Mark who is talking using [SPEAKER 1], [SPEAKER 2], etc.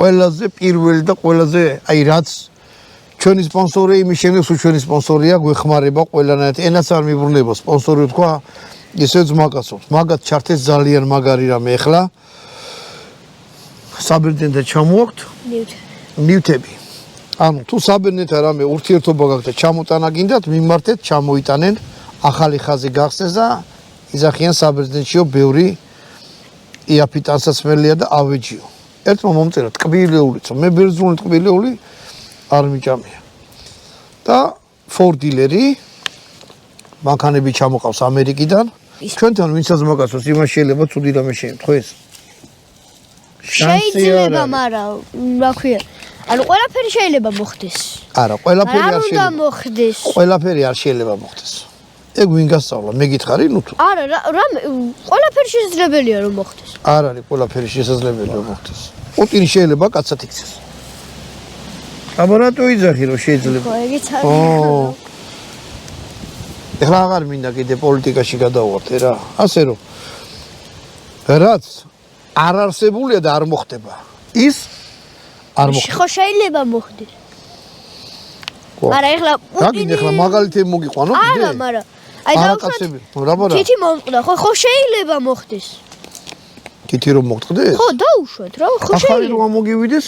[SPEAKER 1] ყველაზე პირველი და ყველაზე აი რაც ჩვენი სპონსორი იმის შემდეგ სულ ჩვენი სპონსორია გვეხმარება ყველანაირად ენაც არ მიბრუნება სპონსორი თქვა ისეც მაგასობს მაგათ ჩართეს ძალიან მაგარი რამე ახლა საბერძნეთთან ჩამოვაქვთ ნივთები ანუ თუ საბერძნეთთან რამე ურთიერთობა გაქვთ და ჩამოტანა გინდათ მიმართეთ ჩამოიტანენ ახალი ხაზი გახსნეს და იზახიან საბერძნეთშიო ბევრი იაფიტანსაცმელია და ავეჯიო ერთმა მომწერა ტკბილეულიც მე ბერძნული ტკბილეული არ მიჭამია და ფორდილერი ბანკანები ჩამოყავს ამერიკიდან ჩვენთან ვინცაც მაგასოს იმას შეიძლება ცუდი რამე შეემთხვეს
[SPEAKER 2] შეიძლება მაგრამ რა ქვია ანუ ყველაფერი შეიძლება მოხდეს
[SPEAKER 1] არა ყველაფერი არ
[SPEAKER 2] უნდა
[SPEAKER 1] შეიძლება
[SPEAKER 2] მოხდეს
[SPEAKER 1] ყველაფერი არ შეიძლება მოხდეს ეგ ვინ გასწავლა მე გითხარი ნუ თუ
[SPEAKER 2] არა რამე ყველაფერი შესაძლებელია რომ მოხდეს
[SPEAKER 1] არ არის ყველაფერი შესაძლებელია რომ მოხდეს პუტინი შეიძლება კაცად იქცეს აბა რატო იძახი რომ შეიძლება
[SPEAKER 2] ეგეც არის
[SPEAKER 1] ეხლა აღარ მინდა კიდე პოლიტიკაში გადავვარდე რა ასე რომ რაც არ არსებულია და არ მოხდება ის არ მოხდება
[SPEAKER 2] ხო შეიძლება მოხდეს მაგრამ ეხლა
[SPEAKER 1] პუტინი ეხლა მაგალითი მოგიყვანო კიდე
[SPEAKER 2] არა მაგრამ აი
[SPEAKER 1] დაუშვათ რაბარა
[SPEAKER 2] თითი მომკვდა ხო შეიძლება მოხდეს
[SPEAKER 1] თითი რომ მოხდეს
[SPEAKER 2] ხო დაუშვათ რა ხო
[SPEAKER 1] ახალი რომ მოგივიდეს